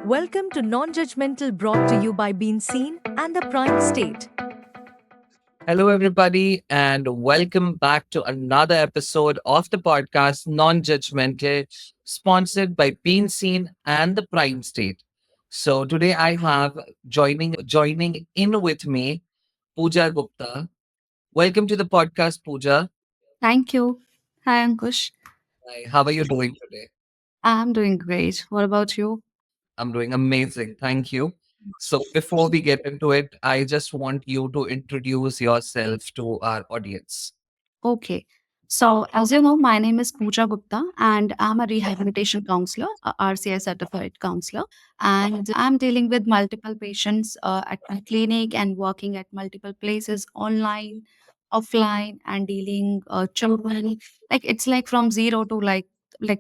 Welcome to Non Judgmental, brought to you by Being Seen and the Prime State. Hello, everybody, and welcome back to another episode of the podcast Non Judgmental, sponsored by Bean Scene and the Prime State. So today I have joining in with me Pooja Gupta. Welcome to the podcast, Pooja. Thank you. Hi, Ankush. Hi, how are you doing today? I'm doing great. What about you? I'm doing amazing. Thank you. So before we get into it, I just want you to introduce yourself to our audience. Okay. So, as you know, my name is Pooja Gupta, and I'm a rehabilitation counselor, a RCI certified counselor. And I'm dealing with multiple patients at my clinic and working at multiple places online, offline, and dealing children. Like it's like from zero to like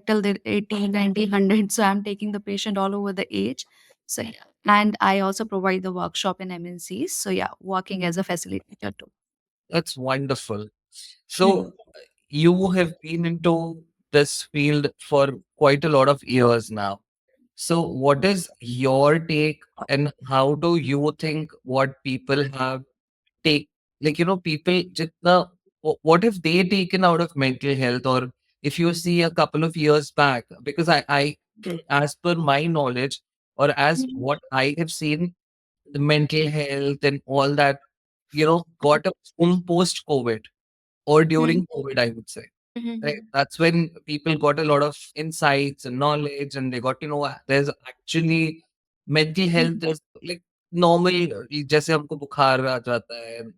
till the 18, 90, 100. So I'm taking the patient all over the age. So, yeah. And I also provide the workshop in MNCs. So, yeah, working as a facilitator too. That's wonderful. Hmm. So you have been into this field for quite a lot of years now. So, what is your take, and how do you think what people have take people what have they taken out of mental health, or if you see a couple of years back, because I as per my knowledge or as what I have seen, the mental health and all that got a boom post COVID or during COVID, I would say. Right. That's when people got a lot of insights and knowledge, and they got to know there's actually mental health is like normal. जैसे हमको बुखार आ जाता है.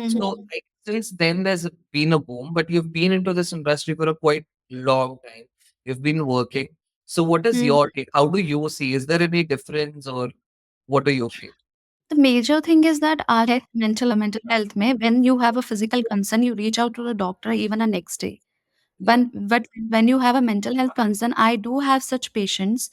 So since then, there's been a boom, but you've been into this industry for a quite long time. You've been working. So what is your take? How do you see? Is there any difference, or what do you feel? The major thing is that our mental health mein, when you have a physical concern, you reach out to the doctor even the next day. Yeah. But when you have a mental health concern, I do have such patients.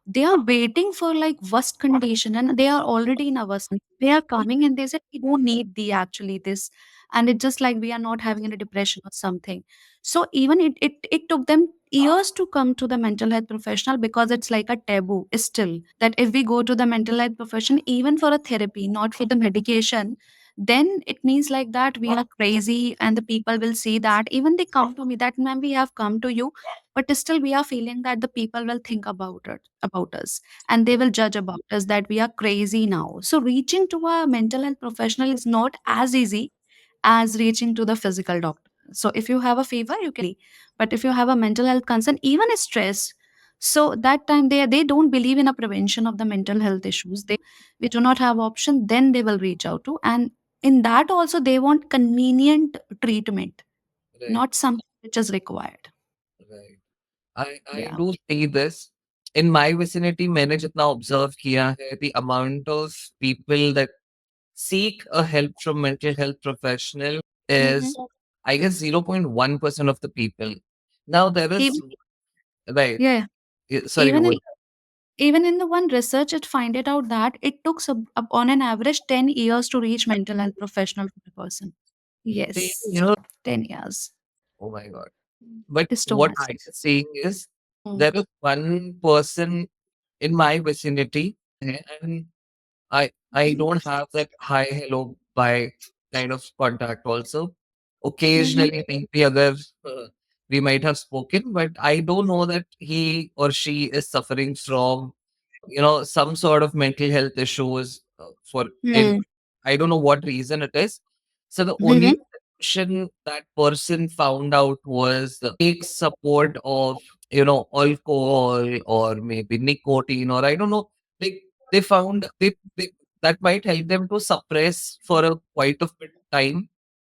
They are waiting for like worst condition and they are already in a worst. They are coming and they say we don't need the actually this, and it's just like we are not having a depression or something. So even it took them years to come to the mental health professional because it's like a taboo still that if we go to the mental health profession even for a therapy, not for the medication, then it means like that we are crazy and the people will see that. Even they come to me that ma'am we have come to you, but still we are feeling that the people will think about us and they will judge about us that we are crazy now. So reaching to a mental health professional is not as easy as reaching to the physical doctor. So if you have a fever you can, but if you have a mental health concern, even a stress, so that time they don't believe in a prevention of the mental health issues. We do not have option, then they will reach out to, and in that also they want convenient treatment, Right. not something which is required. Right. I Yeah. do see this in my vicinity. मैंने जितना observe किया है, the amount of people that seek a help from mental health professional Mhm. is, I guess, 0.1% of the people. Now there is, Even right. yeah, Sorry, even in Vibhu. even in the one research, it find it out that it took on an average 10 years to reach mental health professional for a person. They, Yes, 10 years. oh my God. But It's too what much. I am seeing is Mm. there is one person in my vicinity, and I don't have that hi hello bye kind of contact also. Mhm. Occasionally maybe other we might have spoken, but I don't know that he or she is suffering from some sort of mental health issues for in Mm. I don't know what reason it is. So the Mhm. only solution that person found out was take support of alcohol or maybe nicotine, or I don't know, like they found they that might help them to suppress for a quite a bit time,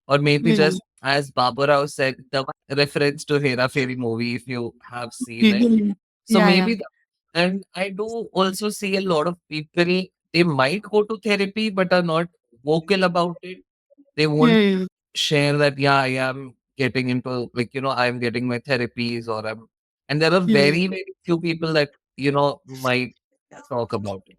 or maybe Mm. just as Baba Rao said, the reference to Hera Fairy movie, if you have seen it. Mhm. So Yeah, yeah. maybe, and I do also see a lot of people, they might go to therapy but are not vocal about it. They won't Hmm. share that, yeah, I am getting into, I'm getting my therapies, or I'm, and there are Hmm. very, very few people that, might talk about it.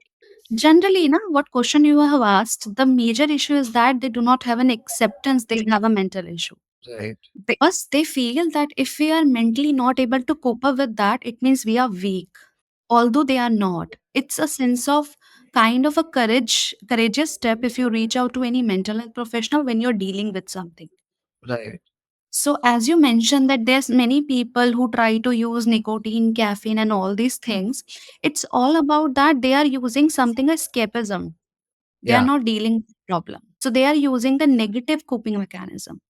Generally, na, what question you have asked, the major issue is that they do not have an acceptance they have a mental issue. Right. Because they feel that if we are mentally not able to cope up with that, it means we are weak. although they are not. It's a sense of kind of a courageous step if you reach out to any mental health professional when you're dealing with something. Right. So as you mentioned that there's many people who try to use nicotine, caffeine and all these things, it's all about that they are using something escapism. They are Yeah. not dealing with the problem. So they are using the negative coping mechanism.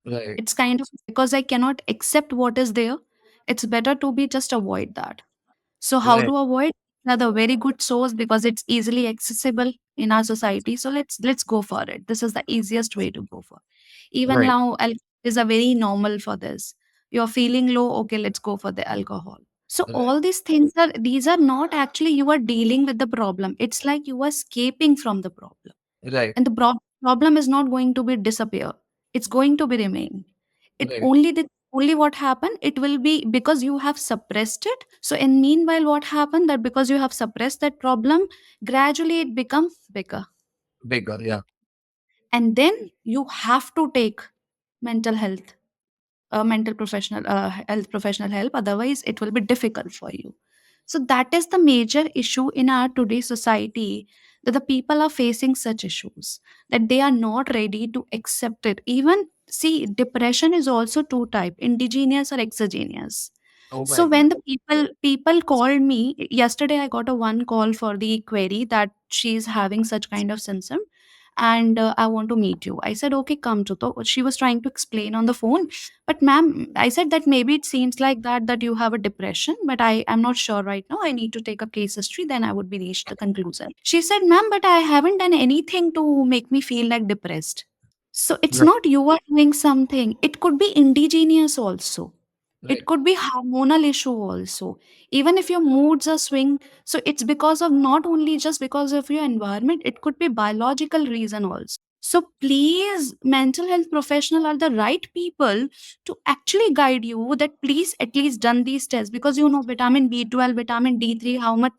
Right. It's kind of because I cannot accept what is there, it's better to be just avoid that. So how Right. to avoid? Another very good source because it's easily accessible in our society. So let's go for it. This is the easiest way to go for. Even Right. now, alcohol is a very normal for this. You're feeling low, okay, let's go for the alcohol. So Right. all these things are these are not actually you are dealing with the problem. It's like you are escaping from the problem, Right. and the problem is not going to be disappear. It's going to be remain. It Right. only the only what happened, it will be because you have suppressed it. So in meanwhile what happened, that because you have suppressed that problem, gradually it becomes bigger, Bigger. Yeah. and then you have to take mental health mental professional health professional help, otherwise it will be difficult for you. So that is the major issue in our today's society, that the people are facing such issues, that they are not ready to accept it. Even see, depression is also two type, indigenous or exogenous. Oh my So God. when the people called me yesterday, I got a one call for the query that she's having such kind of symptom, and I want to meet you. I said, okay, come to. So she was trying to explain on the phone, but ma'am, I said that maybe it seems like that you have a depression, but I am not sure right now. I need to take a case history, then I would be reached the conclusion. She said, ma'am, but I haven't done anything to make me feel like depressed. So it's Right. not you are doing something. It could be indigenous also. It Right. could be hormonal issue also. Even if your moods are swing, so it's because of not only just because of your environment, it could be biological reason also. So please, mental health professional are the right people to actually guide you, that please at least done these tests, because you know vitamin B12, vitamin D3, how much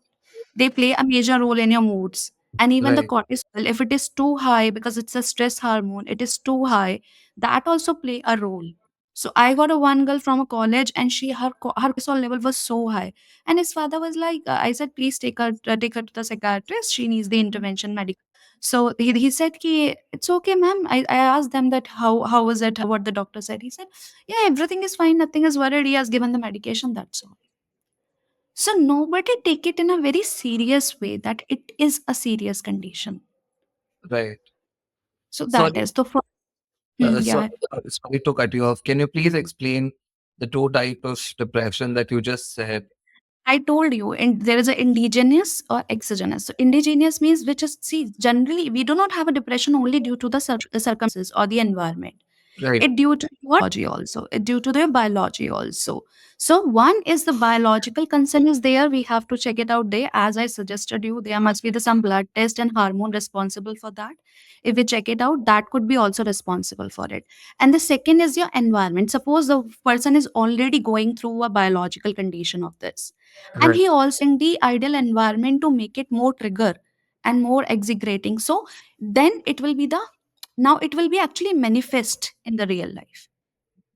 they play a major role in your moods. And even the Right. cortisol, if it is too high, because it's a stress hormone, it is too high, that also play a role. So I got a one girl from a college, and her cortisol level was so high, and his father was like, I said, please take her to the psychiatrist. She needs the intervention medical. So he said, ki, it's okay, ma'am. I asked them that how was it, what the doctor said. He said, yeah, everything is fine, nothing is worried. He has given the medication. That's all. So nobody take it in a very serious way that it is a serious condition. Right. So that Sorry. is the first. Yeah, Sorry to cut you off. Can you please explain the two types of depression that you just said? I told you, and there is a indigenous or exogenous. So indigenous means which is, see, generally we do not have a depression only due to the circumstances or the environment. Right. It due to your biology also, it due to their biology also. So one is the biological concern is there, we have to check it out there. As I suggested you, there must be some blood test and hormone responsible for that. If we check it out, that could be also responsible for it. And the second is your environment. Suppose the person is already going through a biological condition of this, and Right. he also in the ideal environment to make it more trigger and more exaggerating. So then it will be the, now it will be actually manifest in the real life.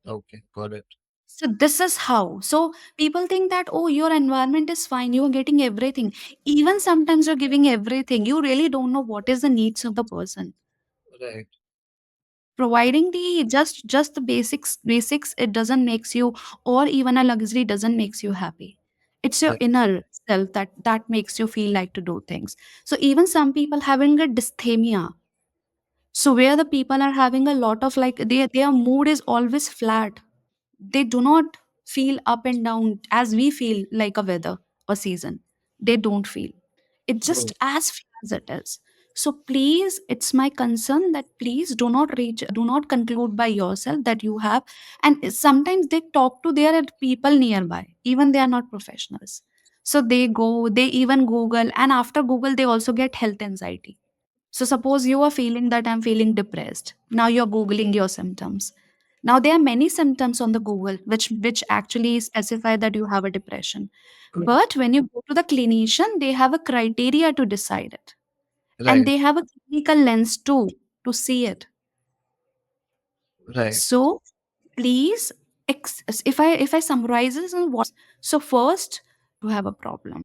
Okay. Got it. So this is how. So people think that, oh, your environment is fine, you are getting everything. Even sometimes you're giving everything, you really don't know what is the needs of the person. Right. Providing the just the basics, it doesn't makes you, or even a luxury doesn't makes you happy. It's your Right. inner self that makes you feel like to do things. So even some people having a dysthymia, so where the people are having a lot of like their mood is always flat. They do not feel up and down as we feel like a weather or season. They don't feel. It's just Right. as flat as it is. So please, it's my concern that please do not conclude by yourself that you have. And sometimes they talk to their people nearby, even they are not professionals. So they go, they even Google, and after Google, they also get health anxiety. So suppose you are feeling that I'm feeling depressed. Now you're Googling your symptoms. Now there are many symptoms on the Google which actually specify that you have a depression. But when you go to the clinician, they have a criteria to decide it. And Right. they have a clinical lens too to see it. Right. So please, if I summarize this in what, so first, you have a problem.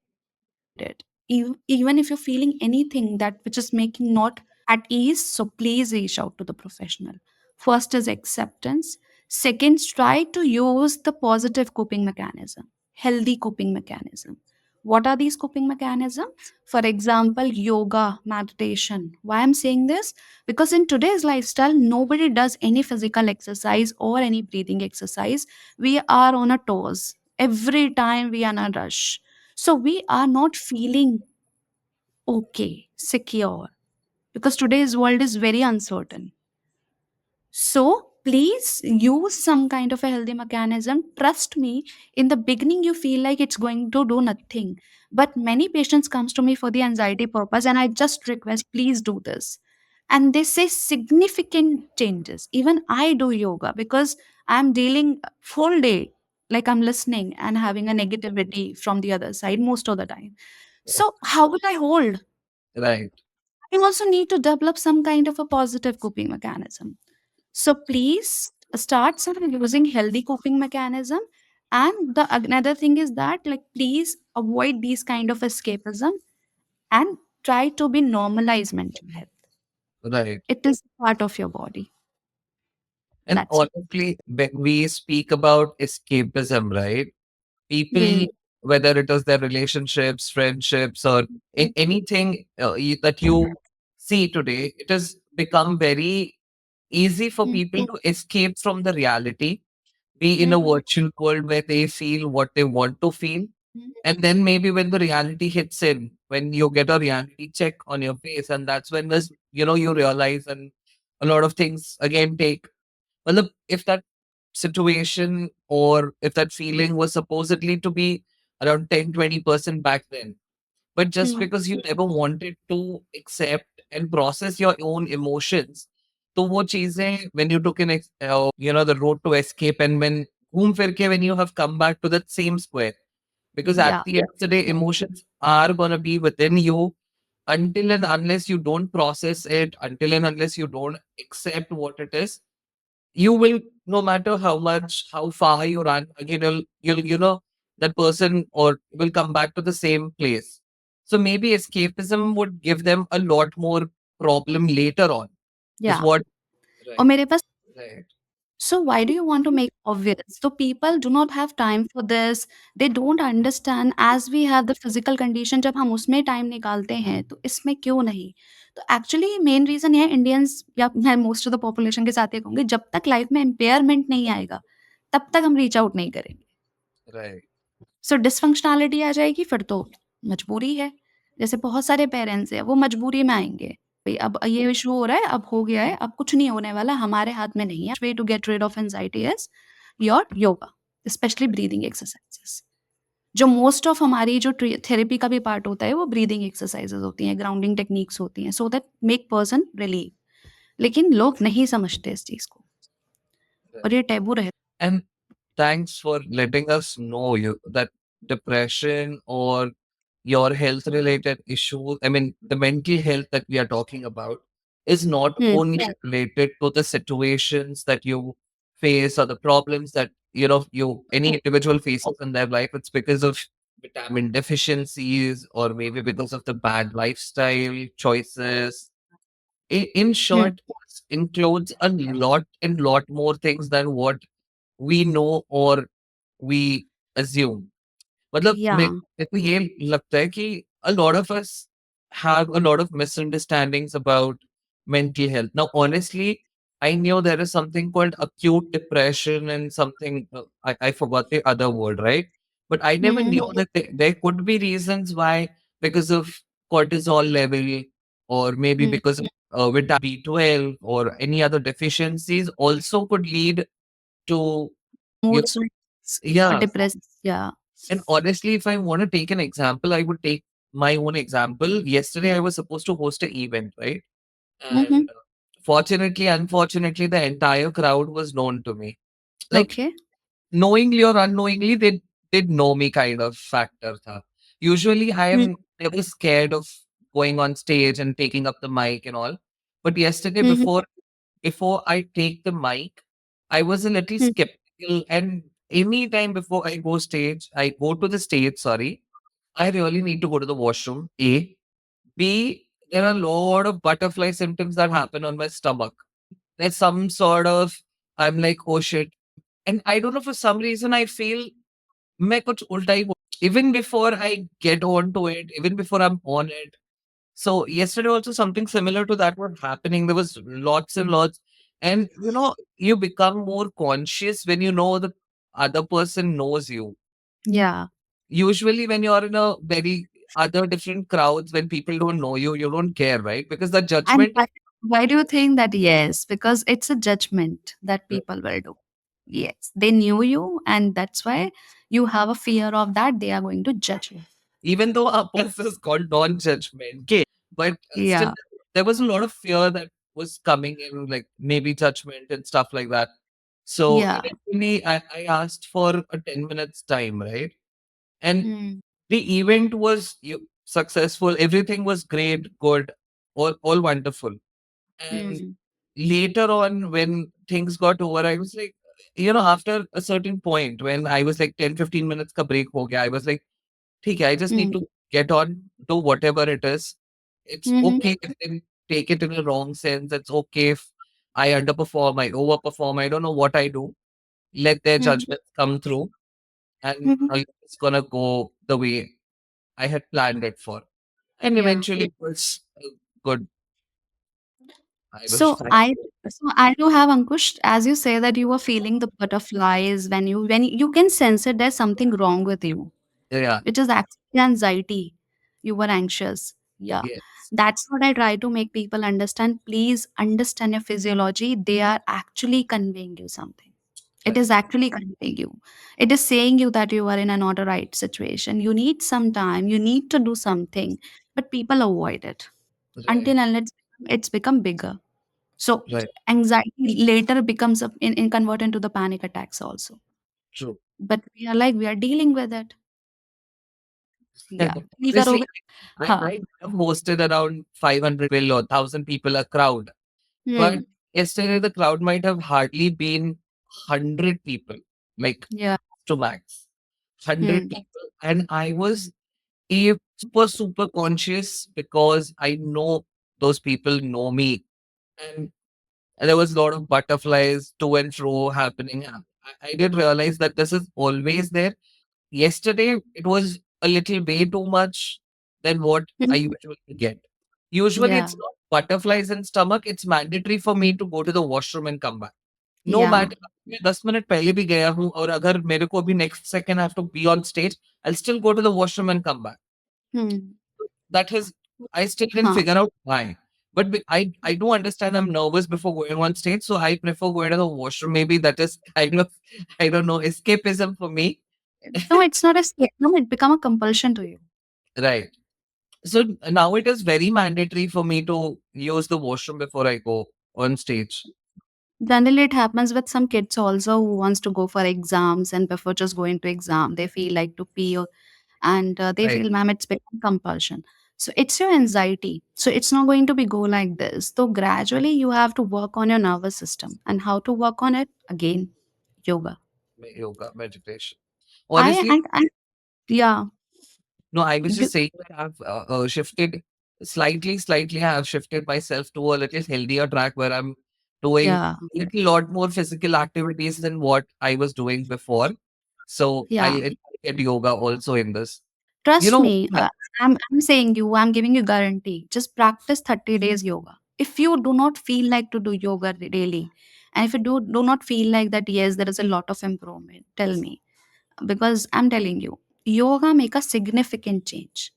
it. Even if you're feeling anything that which is making not at ease, so please reach out to the professional. First is acceptance. Second, try to use the positive coping mechanism, healthy coping mechanism. What are these coping mechanisms? For example, yoga, meditation. Why I'm saying this? Because in today's lifestyle, nobody does any physical exercise or any breathing exercise. We are on a toes. Every time we are in a rush. So we are not feeling okay, secure, because today's world is very uncertain. So please use some kind of a healthy mechanism. Trust me, in the beginning you feel like it's going to do nothing. But many patients comes to me for the anxiety purpose and I just request please do this. And they say significant changes. Even I do yoga because I'm dealing full day like I'm listening and having a negativity from the other side most of the time. So how will I hold? Right. I also need to develop some kind of a positive coping mechanism. So please start some using healthy coping mechanism. And the another thing is that like please avoid these kind of escapism and try to be normalize mental health. Right. It is part of your body. And That's it. honestly, when we speak about escapism, right? People, Hmm. whether it is their relationships, friendships, or anything that you see today, it has become very easy for people to escape from the reality, be in a Mhm. virtual world where they feel what they want to feel. And then maybe when the reality hits in, when you get a reality check on your face, and that's when this, you realize, and a lot of things again take. Well, if that situation or if that feeling was supposedly to be around 10-20% back then, but just Hmm. because you never wanted to accept and process your own emotions, तो वो चीजें when you took the road to escape, and when घूम फिर के when you have come back to that same square, because at Yeah. the end of the day, emotions are gonna be within you until and unless you don't process it, until and unless you don't accept what it is, you will, no matter how much, how far you run, again, that person or will come back to the same place. So maybe escapism would give them a lot more problem later on, is Yeah. what. और Right, मेरे पास right, So why do you want to make obvious? So people do not have time for this. They don't understand as we have the physical condition जब हम उसमें time निकालते हैं तो इसमें क्यों नहीं? तो एक्चुअली मेन रीज़न ये है इंडियंस या मैं मोस्ट ऑफ द पॉपुलेशन के साथ ये कहूँगी जब तक लाइफ में इम्पेयरमेंट नहीं आएगा, तब तक हम रीच आउट नहीं करेंगे। right, सो डिसफंक्शनैलिटी आ जाएगी फिर तो मजबूरी है। जैसे बहुत सारे पेरेंट्स हैं वो मजबूरी में आएँगे। भई अब ये इश्यू हो रहा है, अब हो गया है, अब कुछ नहीं होने वाला, हमारे हाथ में नहीं है। Way to get rid of anxiety is your yoga, especially breathing exercises. जो मोस्ट ऑफ हमारी जो थेरेपी का भी पार्ट होता है वो ब्रीथिंग एक्सरसाइज़ेज़ होती हैं, ग्राउंडिंग टेक्निक्स होती हैं so that make person relieve. लेकिन लोग नहीं समझते इस चीज़ को right. और ये टैबू रह And thanks for letting us know you that depression or your health related issues, I mean, the mental health that we are talking about is not hmm, only related to the situations that you face or the problems that, any individual faces in their life. It's because of vitamin deficiencies or maybe because of the bad lifestyle choices. In hmm, short, it includes a lot and lot more things than what we know or we assume. मतलब या मेरे को ये लगता है कि a lot of us have a lot of misunderstandings about mental health. Now, honestly, I knew there is something called acute depression and something, I forgot the other word, right? But I hmm, never hmm, knew that there could be reasons why, because of cortisol level, or maybe hmm, because of vitamin B12 or any other deficiencies also could lead to, you mood know, swings और yeah. Depress या And honestly, if I want to take an example, I would take my own example. Yesterday, I was supposed to host an event, right? Hmm, hmm, And fortunately, unfortunately, the entire crowd was known to me. Like, okay. knowingly or unknowingly, they did know me, kind of factor tha. Usually, I hmm, am never scared of going on stage and taking up the mic and all. But yesterday, hmm, hmm, before I take the mic, I was a little hmm, skeptical. And any time before I go to the stage, sorry, I really need to go to the washroom. A. B. There are a lot of butterfly symptoms that happen on my stomach. There's some sort of, I'm like, oh shit. And I don't know, for some reason, I feel मैं कुछ उल्टा ही even before I get on to it, even before I'm on it. So yesterday also something similar to that was happening. There was lots and lots. And you become more conscious when you know the other person knows you. Yeah. Usually when you're in a very other different crowds, when people don't know you, you don't care, right? Because the And judgment. why do you think that? Yes, because it's a judgment that people will do. Yes, they knew you, and that's why you have a fear of that they are going to judge you. Even though our process is called non-judgment, okay, but still Yeah. there was a lot of fear that was coming in, like maybe judgment and stuff like that. So Yeah. eventually, I asked for a 10 minutes time, right? And Mm, the event was successful. Everything was great, good, all wonderful. And mm, later on, when things got over, I was like, after a certain point, when I was like 10-15 minutes ka break ho gaya, I was like, ठीक है, I just need mm, to get on to whatever it is. It's mhm, okay if they take it in a wrong sense. It's okay if I underperform, I overperform. I don't know what I do. Let their mhm, judgments come through, and mhm. it's gonna go the way I had planned it for. And Yeah. eventually, it was good. I was So I do have Ankush, as you say that you were feeling the butterflies when you can sense it, there's something wrong with you, yeah, which is actually anxiety. You were anxious. Yeah. yes, That's what I try to make people understand. Please understand your physiology. They are actually conveying you something. It right, is actually conveying you. It is saying you that you are in a not a right situation. You need some time. You need to do something. But people avoid it right, until unless it's become bigger. So right, anxiety later becomes in convert into the panic attacks also. true. But we are dealing with it. Yeah. Feel Honestly, करोगे हाँ. I have hosted around 500 people or 1,000 people a crowd. But Hmm. yesterday, the crowd might have hardly been 100 people, like Yeah. to max 100 Hmm. people. And I was super, super conscious because I know those people know me. And there was a lot of butterflies to and fro happening. I did realize that this is always there. Yesterday, it was a little way too much than what I Hmm. usually get. Usually, Yeah. it's not butterflies in stomach. It's mandatory for me to go to the washroom and come back. No Yeah. matter मैं 10 minute पहले भी गया हूँ और अगर मेरे को भी next second I have to be on stage, I'll still go to the washroom and come back. Hmm. That is, I still didn't हाँ. figure out why. But I do understand I'm nervous before going on stage, so I prefer going to the washroom. Maybe that is kind of, I don't know, escapism for me. No, it's not a escape. No, it become a compulsion to you. Right. So now it is very mandatory for me to use the washroom before I go on stage. Generally, it happens with some kids also who wants to go for exams and before just going to exam, they feel like to pee and they Right. feel, ma'am, it's become compulsion. So it's your anxiety. So it's not going to be go like this. So gradually you have to work on your nervous system and how to work on it again, yoga. Yoga, meditation. I Honestly, and I yeah. no, I was just You, saying that I've shifted slightly. I have shifted myself to a little healthier track where I'm doing yeah. a little lot more physical activities than what I was doing before. So Yeah. I'll get yoga also in this. You Trust know, me, I'm saying you, I'm giving you guarantee. Just practice 30 days yoga. If you do not feel like to do yoga daily, and if you do not feel like that, yes, there is a lot of improvement, tell me. Because I'm telling you, yoga make a significant change.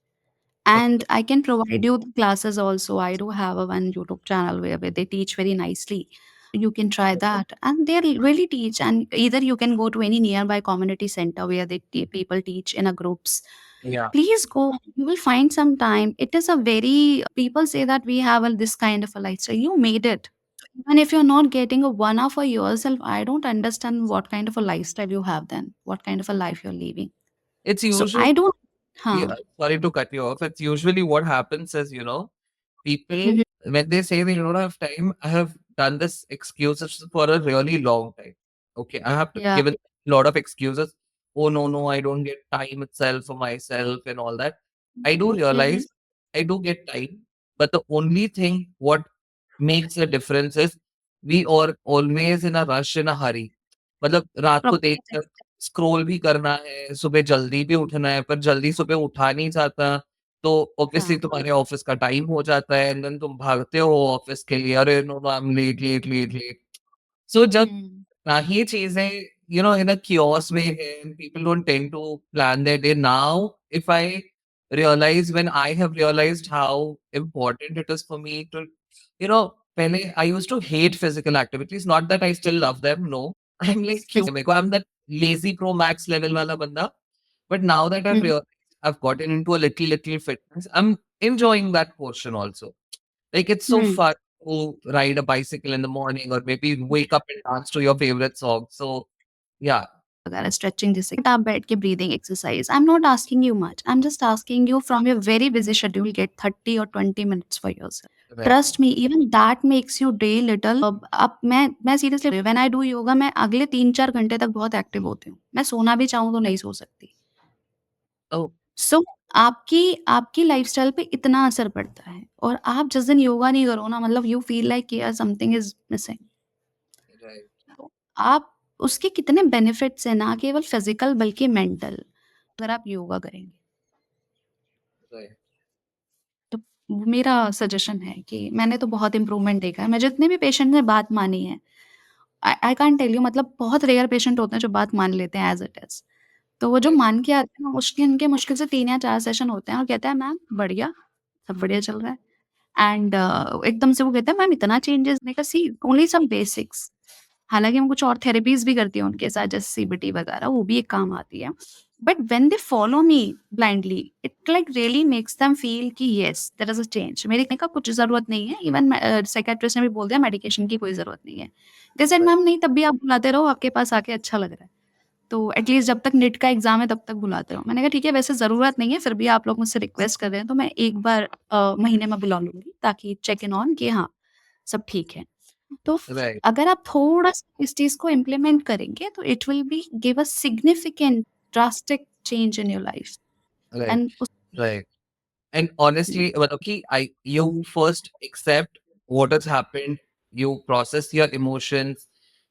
And okay, I can provide you the classes also. I do have a one YouTube channel where they teach very nicely. You can try that. And they really teach. And either you can go to any nearby community center where people teach in a groups. yeah, Please go. You will find some time. It is a very people say that we have this kind of a lifestyle. You made it. Even if you're not getting a 1 hour for yourself, I don't understand what kind of a lifestyle you have then. What kind of a life you're living. it's So usually. I don't. Yeah, Huh. sorry to cut you off. It's usually what happens is, people, Mhm. when they say they don't have time, I have done this excuses for a really long time. Okay, I have Yeah. given a lot of excuses. oh no, I don't get time itself for myself and all that. I do realize I do get time, but the only thing what makes a difference is we are always in a rush, in a hurry. मतलब रात को देख कर scroll भी करना है, सुबह जल्दी भी उठना है, पर जल्दी सुबह उठा नहीं जाता, तो ऑब्वियसली हाँ। तुम्हारे ऑफिस का टाइम हो जाता है एंड देन तुम भागते हो ऑफिस के लिए, अरे नो आई एम लेट। सो जब हुँ। ये चीज़ें in a chaos way है and people don't tend to plan their day. Now, if I realize when I have realized how important it is for me to, पहले I used to hate physical activities. Not that I still love them, no. I'm like, क्यों मेरे को I'm that lazy pro max level वाला बंदा. But now that I've hmm. realized I've gotten into a little fitness, I'm enjoying that portion also. Like it's so hmm. fun to ride a bicycle in the morning or maybe wake up and dance to your favorite song. So yeah, वगैरह stretching जैसे आप बैठ के breathing exercise I am not asking you much I am just asking you from your very busy schedule get 30 or 20 minutes for yourself right, trust me even that makes you day little अब मैं seriously when I do yoga मैं अगले 3-4 घंटे तक बहुत active होती हूँ मैं सोना भी चाहूँ तो नहीं सो सकती oh सो आपकी आपकी लाइफस्टाइल पे इतना असर पड़ता है और आप जिस दिन योगा नहीं करो ना मतलब यू फील लाइक यार समथिंग इज मिसिंग right, तो आप उसके कितने बेनिफिट्स हैं ना केवल फिजिकल बल्कि मेंटल अगर आप योगा करेंगे right, तो वो मेरा सजेशन है कि मैंने तो बहुत इम्प्रूवमेंट देखा है मैं जितने भी पेशेंट ने बात मानी है आई आई कांट टेल यू मतलब बहुत रेयर पेशेंट होते हैं जो बात मान लेते हैं एज इट इज तो वो जो right, मान के आते हैं ना उसके उनके मुश्किल से 3 या 4 सेशन होते हैं और कहते हैं मैम बढ़िया सब बढ़िया चल रहा है एंड एकदम से वो कहते हैं मैम इतना चेंजेस मैंने कहा सी ओनली सम बेसिक्स हालाँकि मैं कुछ और थेरेपीज़ भी करती हूँ उनके साथ जैसे सीबीटी वगैरह वो भी एक काम आती है। But when they follow me blindly it like really makes them feel कि yes there is a change मेरे कहने का कुछ ज़रूरत नहीं है इवन साइकियाट्रिस्ट ने भी बोल दिया मेडिकेशन की कोई ज़रूरत नहीं है। दे सेड right, मैम नहीं तब भी आप बुलाते रहो आपके पास आके अच्छा लग रहा है। तो एटलीस्ट जब तक नेट का एग्ज़ाम है तब तक बुलाते रहो। मैंने कहा ठीक है वैसे ज़रूरत नहीं है फिर भी आप लोग मुझसे रिक्वेस्ट कर रहे हैं तो मैं एक बार महीने में बुला लूँगी ताकि चेक इन ऑन कि हाँ, सब ठीक है। तो right, अगर आप थोड़ा-सा इस चीज़ को इम्प्लीमेंट करेंगे तो it will be give a significant drastic change in your life right, and उस right. And honestly, well, okay, you first accept what has happened, you process your emotions,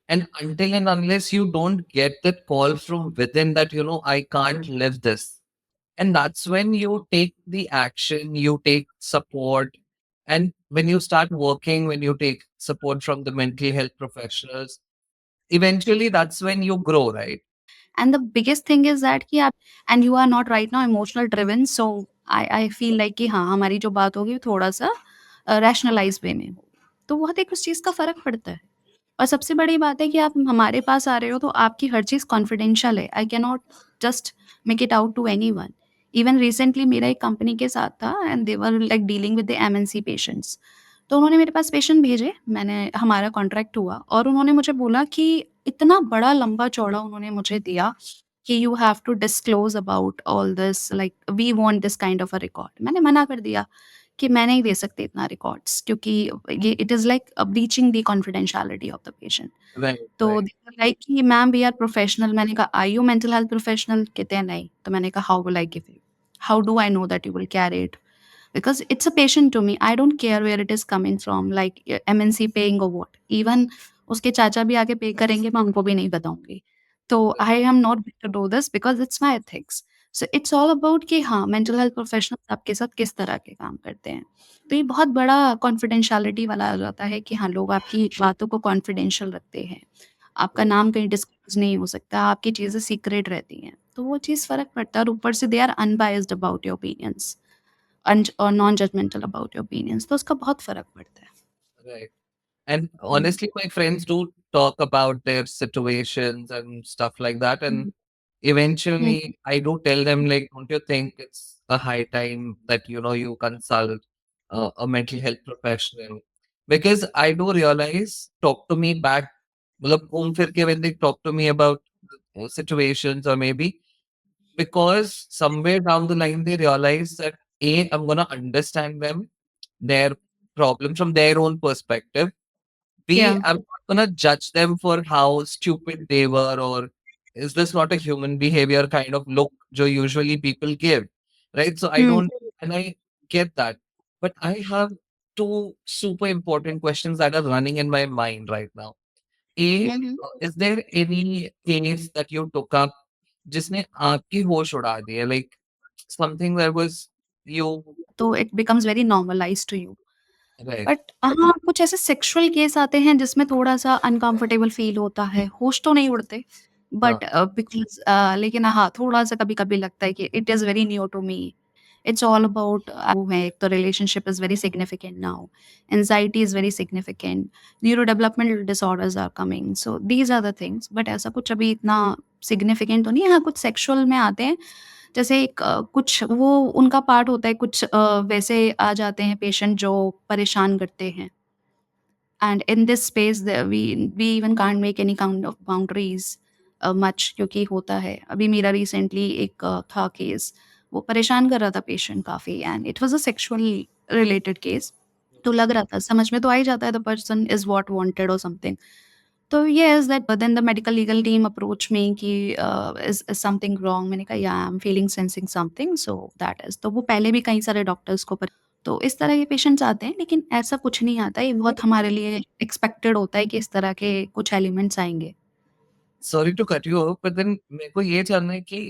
and until and unless you don't get that call from within that, I can't live this. And that's when you take the action, you take support. And when you start working, when you take support from the mental health professionals, eventually that's when you grow, right? And the biggest thing is that कि आप and you are not right now emotional driven so I I feel like कि हाँ, हमारी जो बात होगी वो थोड़ा-सा रैशनलाइज़ वे में होगी। तो बहुत एक उस चीज़ का फ़र्क पड़ता है। और सबसे बड़ी बात है कि आप हमारे पास आ रहे हो तो आपकी हर चीज़ कॉन्फिडेंशियल है। I can not just make it out to anyone. Even recently मेरा एक कंपनी के साथ था and they were like dealing with the MNC patients. तो उन्होंने मेरे पास पेशेंट भेजे, मैंने हमारा कॉन्ट्रैक्ट हुआ और उन्होंने मुझे बोला कि इतना बड़ा लंबा-चौड़ा उन्होंने मुझे दिया कि you have to disclose about all this like we want this kind of a record. मैंने मना कर दिया कि मैं नहीं दे सकती इतना रिकॉर्ड्स क्योंकि ये it is like breaching the confidentiality of the patient. Right, तो right, दे वर लाइक कि मैम वी आर प्रोफेशनल मैंने कहा are you mental health professional? कहते हैं नहीं। तो मैंने कहा how will I give you? How do I know that you will carry it? Because it's a patient to me. I don't care where it is coming from, like MNC paying or what. Even उसके चाचा भी आके पे करेंगे, मैं उनको भी नहीं बताऊँगी। तो I am not going to do this because it's my ethics. So it's all about कि हाँ, मेंटल हेल्थ प्रोफेशनल्स आपके साथ किस तरह के काम करते हैं। तो ये बहुत बड़ा कॉन्फिडेंशियलिटी वाला आ जाता है कि हाँ, लोग आपकी बातों को कॉन्फिडेंशियल रखते हैं। आपका right, नाम कहीं डिस्क्लोज़ नहीं हो सकता, आपकी चीज़ें सीक्रेट रहती हैं। तो वो चीज़ फ़र्क पड़ता है और ऊपर से they are unbiased about your opinions. और non judgemental about your opinions तो उसका बहुत फ़र्क पड़ता है। right. And hmm, honestly, my friends do talk about their situations and stuff like that. And hmm, hmm, eventually, I do tell them, like, don't you think it's a high time that, you consult a mental health professional? Because I do realize, talk to me back, मतलब घूम फिर के when they talk to me about situations or maybe because somewhere down the line, they realize that A, I'm going to understand them, their problem from their own perspective. B, या I'm not gonna judge them for how stupid they were or is this not a human behavior kind of look जो usually people give, right? So I Hmm. don't, and I get that. But I have two super important questions that are running in my mind right now. A, Mhm. is there any case that you took up जिसने आपकी होश उड़ा दी है? Like something that was you, तो it becomes very normalised to you. right? But हाँ, कुछ ऐसे sexual case आते हैं जिसमें थोड़ा-सा अनकंफर्टेबल फ़ील होता है, होश तो नहीं उड़ते हाँ, बट बिकॉज़ लेकिन हाँ, थोड़ा-सा कभी-कभी लगता है कि it is very new to me. It's all about वो है, एक तो relationship is very significant now, anxiety is very significant, neuro developmental disorders are coming, so these are the things but ऐसा कुछ अभी इतना सिग्निफिकेंट तो नहीं है। हाँ, कुछ सेक्सुअल में आते हैं, जैसे एक कुछ वो उनका पार्ट होता है, कुछ वैसे आ जाते हैं पेशेंट जो परेशान करते हैं। And in this space we even can't make any kind of boundaries much, क्योंकि होता है। अभी मेरा रिसेंटली एक था केस, वो परेशान कर रहा था पेशेंट काफ़ी and it was a sexual related case. तो लग रहा था, समझ में तो आ ही जाता है the person is what wanted और समथिंग। तो yes that then the medical legal team approach me कि इज़ समथिंग रॉन्ग? मैंने कहा या I am feeling sensing something, so that is. तो वो पहले भी कई सारे डॉक्टर्स को तो इस तरह के पेशेंट्स आते हैं, लेकिन ऐसा कुछ नहीं आता है, ये बहुत हमारे लिए एक्सपेक्टेड होता है कि इस तरह के कुछ एलिमेंट्स आएँगे। Sorry to cut you off, but then मेरे को ये जानना है कि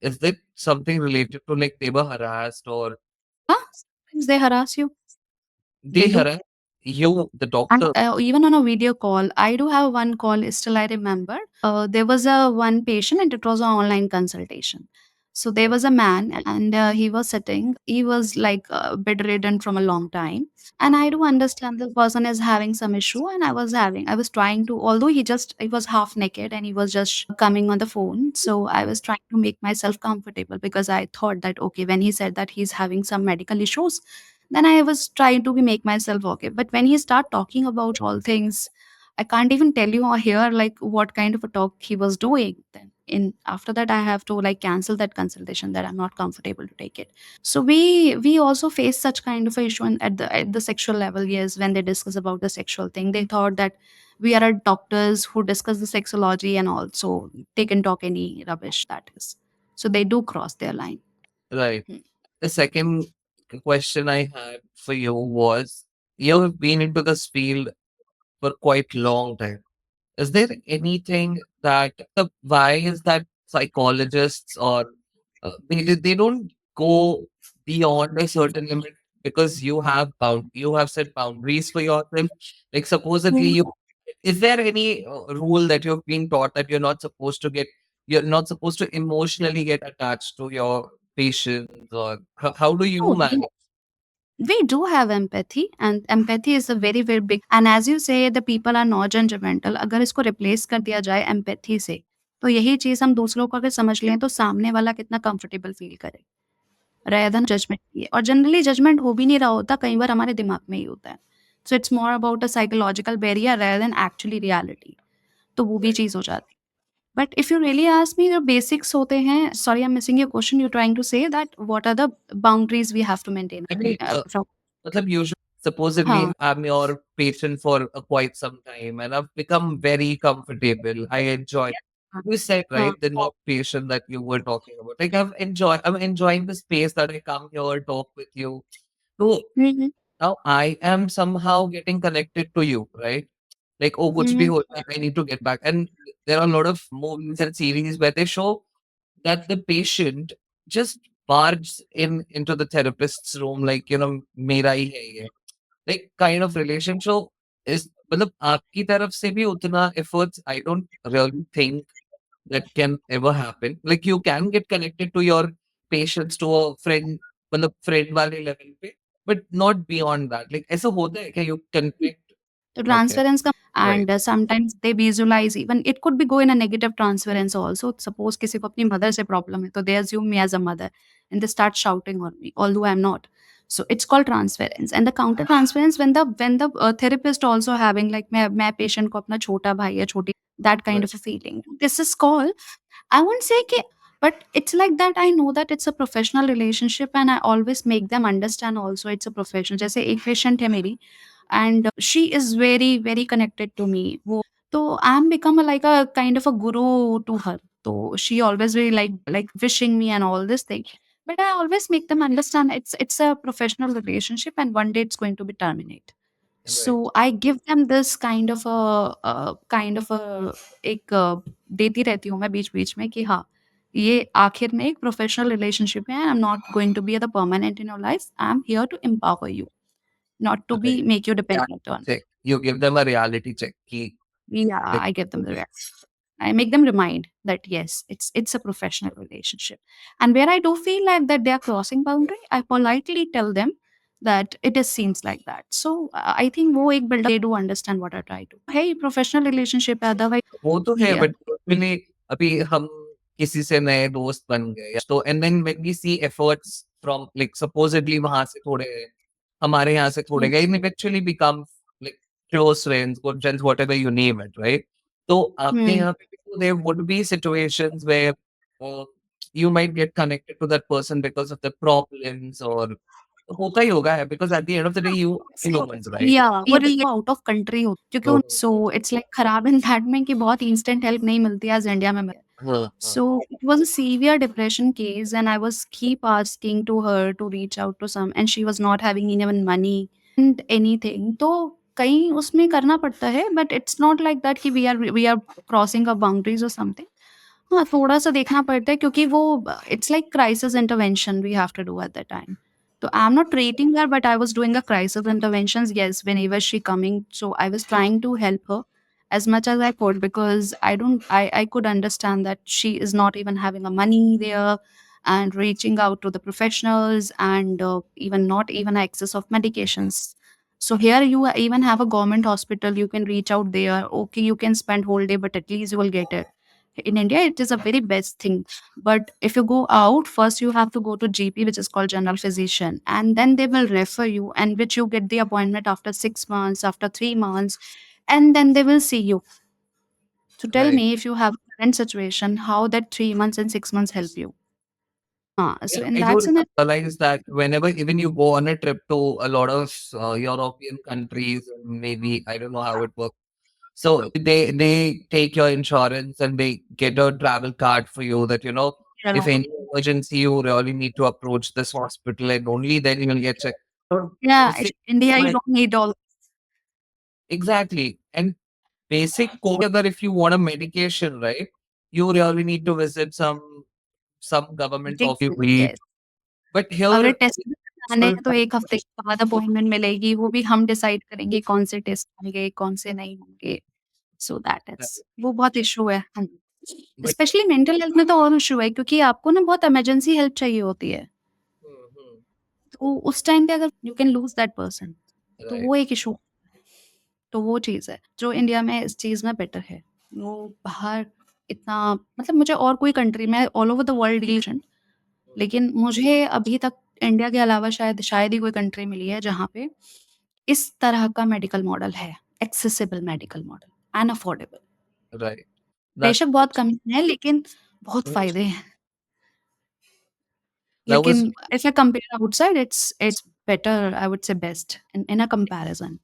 is it something related to like they were harassed or हाँ, sometimes they harass you, they they do. harassed you, the And doctor? even on a video call, I do have one call, still I remember. There was a one patient and it was an online consultation. So there was a man and he was sitting. He was like bedridden from a long time. And I do understand the person is having some issue. And I was trying to, although he was half naked and he was just coming on the phone. So I was trying to make myself comfortable because I thought that, okay, when he said that he's having some medical issues, then I was trying to make myself okay. But when he start talking about all things, I can't even tell you or hear like what kind of a talk he was doing. Then in after that, I have to like cancel that consultation, that I'm not comfortable to take it. So we also face such kind of a issue at the sexual level. Yes, when they discuss about the sexual thing, they thought that we are doctors who discuss the sexology and also they can talk any rubbish that is. So they do cross their line. Right. Hmm. The second question I had for you was you have been into this field for quite long time. Is there anything that why is that psychologists or they don't go beyond a certain limit because you have set boundaries for yourself. Like supposedly Hmm. you, is there any rule that you've been taught that you're not supposed to emotionally get attached to your patients, or how do you No, manage? we do have empathy, and empathy is a very very big, and as you say the people are not judgmental, अगर इसको replace कर दिया जाए empathy से, तो यही चीज़ हम दूसरों को अगर समझ लें तो सामने वाला कितना कंफर्टेबल फील करे, rather than जजमेंट की। और जनरली जजमेंट हो भी नहीं रहा होता, कई बार हमारे दिमाग में ही होता है। So it's more about a psychological barrier rather than actually reality, तो वो भी Right. चीज़ हो जाती है। But if you really ask me, जो बेसिक्स होते हैं, sorry I am missing your question, you trying to say that what are the boundaries we have to maintain I mean, from. matlab usually, supposedly हाँ, I'm your patient for quite some time and I've become very comfortable. I enjoy. You said हाँ। right the not patient that you were talking about. Like I'm enjoying the space that I come here talk with you. So hmm, hmm, now I am somehow getting connected to you, right? Like oh, kuch bhi hmm, ho, I need to get back. And there are a lot of movies and series where they show that the patient just barges in into the therapist's room like मेरा ही है ये, like kind of relation. So is मतलब आपकी तरफ से भी उतना efforts I don't really think that can ever happen. Like you can get connected to your patients to a friend, मतलब friend वाले level पे, but not beyond that. Like ऐसा होता है क्या you connect? तो Okay, ट्रांसफरेंस का right, and sometimes they visualise, even it could be go in a negative transference also. Suppose किसी को अपनी मदर से प्रॉब्लम है, तो they assume me as a mother and they start shouting on me although I am not. So it's called transference, and the counter transference when the therapist also having like मैं patient को अपना छोटा भाई या छोटी, that kind right, of a feeling. This is called, I won't say कि, but it's like that. I know that it's a professional relationship and I always make them understand also it's a profession. जैसे एक patient है मेरी and she is very very connected to me, वो तो I am become a, like a kind of a guru to her. So she always be like wishing me and all this thing. But I always make them understand it's a professional relationship and one day it's going to be terminated. Right. So I give them this kind of a एक देती रहती हूँ मैं बीच-बीच में कि हाँ, ये आखिर में एक प्रोफेशनल रिलेशनशिप है। I am not going to be the permanent in your life. I am here to empower you, not to be Right. Make you Yeah. Dependent on. Check. You give them a reality check. कि Yeah, like, I give them the rest. I make them remind that yes, it's a professional relationship. And where I do feel like that they are crossing boundary, I politely tell them that it is seems like that. So I think वो एक build they do understand what I try to. Hey, professional relationship है otherwise वो तो है yeah. But मैंने अभी हम किसी से नए दोस्त बन गए तो and then when we see efforts from like supposedly वहां से थोड़े हमारे यहाँ से थोड़े Hmm. गए eventually become like close friends good friends whatever you name it right तो आपके Hmm. यहाँ पे there would be situations where you might get connected to that person because of the problems or होता ही होगा है because at the end of the day you are So humans right yeah, वो relate out of country हो क्योंकि तो so it's like खराब in that में कि बहुत इंस्टेंट हेल्प नहीं मिलती एज़ इंडिया में मिले। हाँ हाँ So it was a severe depression case, and I was keep asking to her to reach out to some, and she was not having even money and anything. तो कहीं उसमें करना पड़ता है, but it's not like that कि we are crossing our boundaries or something. हाँ, थोड़ा-सा देखना पड़ता है क्योंकि वो it's like crisis intervention we have to do at that time. So I'm not treating her, but I was doing a crisis interventions. Yes, whenever she coming, so I was trying to help her as much as I could because I could understand that she is not even having a money there, and reaching out to the professionals and even not even access of medications. So here you even have a government hospital. You can reach out there. Okay, you can spend whole day, but at least you will get it. In India, it is a very best thing. But if you go out, first you have to go to GP, which is called general physician, and then they will refer you, and which you get the appointment after 6 months, after 3 months, and then they will see you. So tell right me if you have current situation, how that 3 months and 6 months help you. So Yeah, in I that do scenario, realize that whenever even you go on a trip to a lot of European countries, maybe I don't know how it works. So they take your insurance and they get a travel card for you that you if know, any emergency you really need to approach this hospital and only then you will get checked. So yeah, basic India you like don't need all. exactly and basic code that if you want a medication, right? You really need to visit some government Big, office you read. yes. But अगर here test कराने हैं तो 1 हफ्ते के बाद appointment मिलेगी, वो भी हम डिसाइड करेंगे कौन से टेस्ट होंगे, कौन से नहीं होंगे। सो दैट इज़ वो बहुत इश्यू है। हाँ जी। but स्पेशली मेंटल हेल्थ में तो और इश्यू है क्योंकि आपको ना बहुत इमरजेंसी हेल्प चाहिए होती है। Mhm. तो उस टाइम पे अगर you can lose that person तो Right. वो एक इश्यू तो वो चीज़ है, जो इंडिया में इस चीज़ में बेटर है। वो बाहर इतना मतलब मुझे और कोई कंट्री में all over the world relation लेकिन मुझे अभी तक इंडिया के अलावा शायद शायद ही कोई कंट्री मिली है जहाँ पे इस तरह का मेडिकल मॉडल है, accessible medical model and affordable. Right. That बेशक बहुत कम है लेकिन बहुत Mhm. फ़ायदे हैं। that लेकिन was if I compare outside it's better I would say best in a comparison.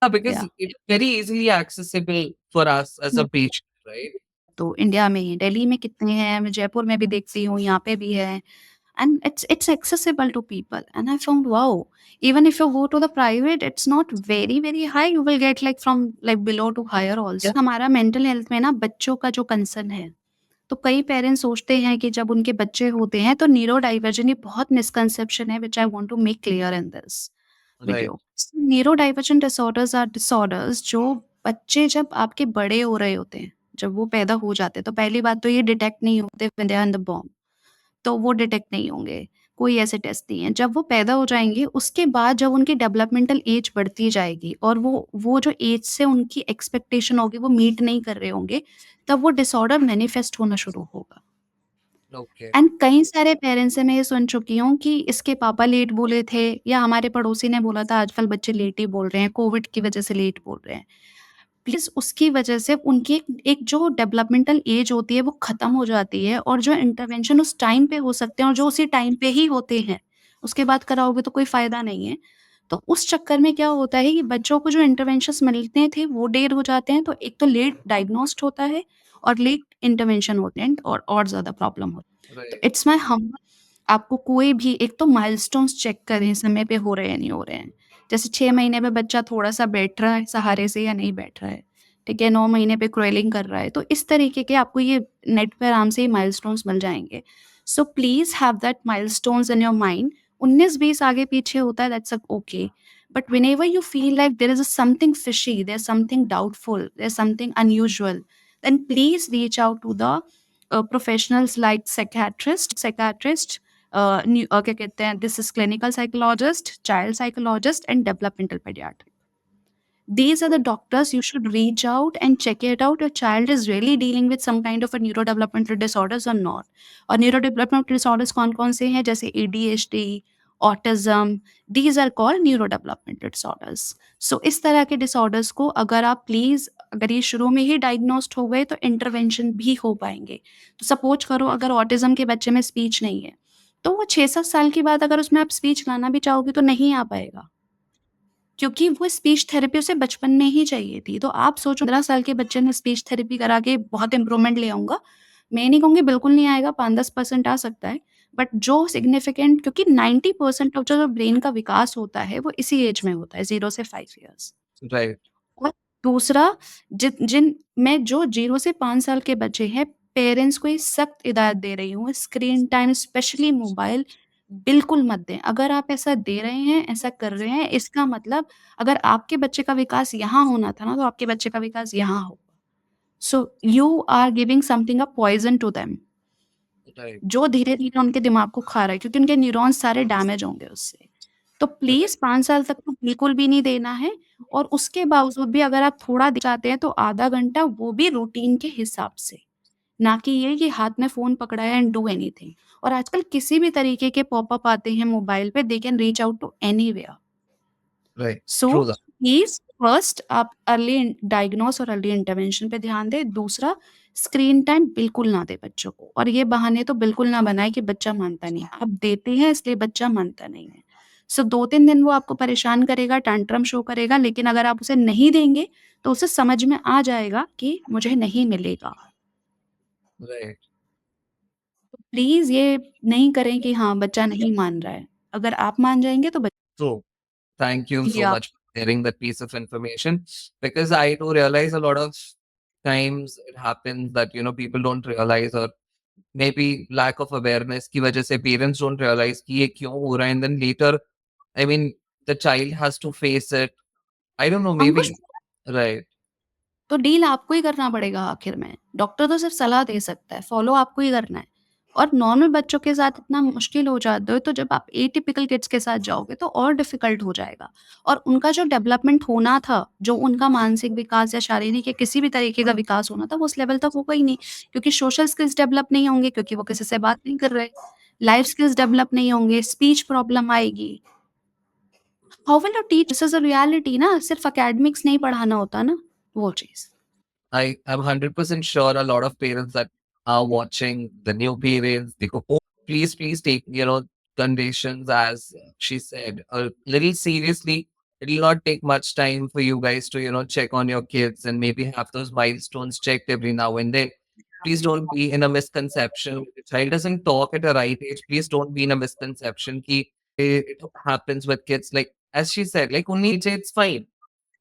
because या it's very easily accessible for us as hmm, a patient, right? तो इंडिया में ही दिल्ली में कितने हैं, मैं जयपुर में भी देखती हूँ, यहाँ पे भी है and it's accessible to people and I found wow! Even if you go to the private it's not very, very high, you will get like from like below to higher Yeah. Also. हमारा mental health में ना बच्चों का जो concern है तो कई parents सोचते हैं कि जब उनके बच्चे होते हैं तो न्यूरो डाइवर्जन ये बहुत मिसकंसेप्शन है which I want to make clear in this Right. Video. Neuro diversion disorders are disorders जो बच्चे जब आपके बड़े हो रहे होते हैं, जब वो पैदा हो जाते हैं तो पहली बात तो ये डिटेक्ट नहीं होते when they are in the born, तो वो डिटेक्ट नहीं होंगे, कोई ऐसे टेस्ट नहीं है। जब वो पैदा हो जाएँगे उसके बाद जब उनकी डेवलपमेंटल एज बढ़ती जाएगी और वो जो एज से उनकी एक्सपेक्टेशन होगी वो मीट नहीं कर रहे होंगे, तब वो डिसऑर्डर मैनिफेस्ट होना शुरू होगा। Okay. एंड कई सारे पेरेंट्स से मैं ये सुन चुकी हूँ कि इसके पापा लेट बोले थे या हमारे पड़ोसी ने बोला था आजकल बच्चे लेट ही बोल रहे हैं, कोविड की वजह से लेट बोल रहे हैं। प्लीज़ उसकी वजह से उनकी एक एक जो डेवलपमेंटल एज होती है वो ख़त्म हो जाती है और जो इंटरवेंशन उस टाइम पे हो सकते हैं और जो उसी टाइम पे ही होते हैं, उसके बाद कराओगे तो कोई फ़ायदा नहीं है। तो उस चक्कर में क्या होता है कि बच्चों को जो इंटरवेंशंस मिलते थे वो देर हो जाते हैं, तो एक तो लेट डायग्नोस्ड होता है और लेट इंटरवेंशन होते हैं और ज़्यादा प्रॉब्लम होती है। तो Right. इट्स माय हम्बल आपको कोई भी एक तो माइलस्टोन्स चेक करें समय पे हो रहे हैं या नहीं हो रहे हैं। जैसे 6 महीने पे बच्चा थोड़ा-सा बैठ रहा है सहारे से या नहीं बैठ रहा है, ठीक है? 9 महीने पे क्रेलिंग कर रहा है, तो इस तरीके के आपको ये नेट पे आराम से ये माइलस्टोन्स मिल जाएँगे। So please have that milestones in your mind. 19-20 आगे पीछे होता है that's okay, but whenever you feel like there is something fishy, there's something doubtful, there's something unusual, then please reach out to the professionals like psychiatrist, क्या कहते हैं, this is clinical psychologist, child psychologist and developmental pediatrician. These are the doctors you should reach out and check it out. Your child is really dealing with some kind of a neurodevelopmental disorders or not. और neurodevelopmental disorders कौन-कौन से हैं? जैसे ADHD, autism, these are called neurodevelopmental disorders. So इस तरह के disorders को अगर आप प्लीज़ अगर ये शुरू में ही डायग्नोस्ड हो गए तो इंटरवेंशन भी हो पाएँगे। तो सपोज करो अगर ऑटिज़्म के बच्चे में स्पीच नहीं है, तो वो 6-7 साल के बाद अगर उसमें आप स्पीच लाना भी चाहोगे तो नहीं आ पाएगा। क्योंकि वो स्पीच थेरेपी उसे बचपन में ही चाहिए थी। तो आप सोचो 15 साल के बच्चे ने स्पीच थेरेपी करा के बहुत इम्प्रूवमेंट ले आऊँगा। मैं नहीं कहूँगी बिल्कुल नहीं आएगा, 5-10% आ सकता है। बट जो सिग्निफिकेंट क्योंकि 90% ऑफ जो ब्रेन का विकास होता है वो इसी एज में होता है 0 से 5 इयर्स। Right. और दूसरा जिन मैं जो 0 से 5 साल के बच्चे हैं, पेरेंट्स को ये सख्त हिदायत दे रही हूँ, स्क्रीन टाइम स्पेशली मोबाइल बिल्कुल मत दें। अगर आप ऐसा दे रहे हैं, ऐसा कर रहे हैं, इसका मतलब अगर आपके बच्चे का विकास यहाँ होना था ना, तो आपके बच्चे का विकास यहाँ होगा। So you are giving something a poison to them, Right. जो धीरे-धीरे उनके दिमाग को खा रहा है क्योंकि उनके न्यूरॉन्स सारे डैमेज होंगे उससे। तो Right. प्लीज़ 5 साल तक तो बिल्कुल भी नहीं देना है और उसके बावजूद भी अगर आप थोड़ा चाहते हैं तो आधा घंटा वो भी रूटीन के हिसाब से, ना कि ये कि हाथ में फ़ोन पकड़ा है एंड डू एनीथिंग। और आजकल किसी भी तरीके के पॉपअप आते हैं मोबाइल पे, they can reach out to anywhere. Right. So True that. Please first आप अर्ली डायग्नोस और अर्ली इंटरवेंशन पे ध्यान दें। दूसरा स्क्रीन टाइम बिल्कुल ना दें बच्चों को और ये बहाने तो बिल्कुल ना बनाएँ कि बच्चा मानता नहीं है। आप देते हैं इसलिए बच्चा मानता नहीं है। सो 2-3 दिन वो आपको परेशान करेगा, टैंट्रम शो करेगा, लेकिन अगर आप उसे नहीं देंगे तो उसे समझ में आ जाएगा कि मुझे नहीं मिलेगा। Right. तो प्लीज़ ये नहीं करें कि हाँ, बच्चा नहीं मान रहा है। अगर आप मान जाएँगे तो True. Thank you ji so आप much for sharing that piece of information because I do realize a lot of times it happens that people don't realize or maybe lack of awareness की वजह से parents don't realize कि ये क्यों हो रहा है and then later I mean the child has to face it. I don't know, Ankush maybe right. तो डील आपको ही करना पड़ेगा आखिर में। डॉक्टर तो सिर्फ़ सलाह दे सकता है, फ़ॉलो आपको ही करना है। और नॉर्मल बच्चों के साथ इतना मुश्किल हो जाता है, तो जब आप एटिपिकल किड्स के साथ जाओगे तो और डिफ़िकल्ट हो जाएगा। और उनका जो डेवलपमेंट होना था, जो उनका मानसिक विकास या शारीरिक या किसी भी तरीके का विकास होना था, वो उस लेवल तक होगा ही नहीं। क्योंकि सोशल स्किल्स डेवलप नहीं होंगे क्योंकि वो किसी से बात नहीं कर रहे। लाइफ़ स्किल्स डेवलप नहीं होंगे, स्पीच प्रॉब्लम आएगी। How will you teach? This is a reality ना, सिर्फ़ एकेडमिक्स नहीं पढ़ाना होता ना, वो चीज़। I am 100% sure a lot of parents that are watching, the new parents, they go, oh, please take, conditions as she said, a little seriously. It'll not take much time for you guys to, check on your kids and maybe have those milestones checked every now and then. Please don't be in a misconception. If the child doesn't talk at a right age, please don't be in a misconception. Ki, it happens with kids. Like, as she said, like, only it's fine.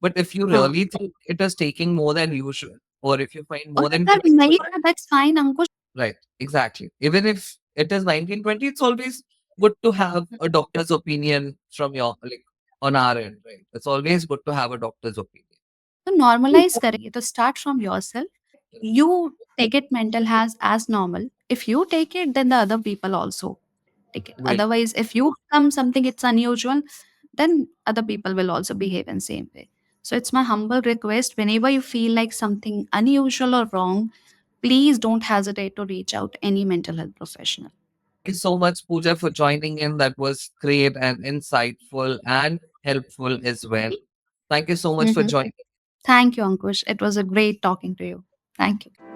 But if you हाँ। really think it is taking more than usual, or if you find और more than अगर 20, नहीं है that's fine Ankush. right, exactly. Even if it is 1920, it's always good to have a doctor's opinion from your like on our end, right? It's always good to have a doctor's opinion. तो normalise करेंगे तो start from yourself. You take it mental has as normal. If you take it, then the other people also take it. Will Otherwise, if you become something it's unusual, then other people will also behave in same way. So it's my humble request whenever you feel like something unusual or wrong, please don't hesitate to reach out any mental health professional. thank you so much, Pooja, for joining in. That was great and insightful and helpful as well. Thank you so much for Mhm. joining. Thank you, Ankush. It was a great talking to you. Thank you.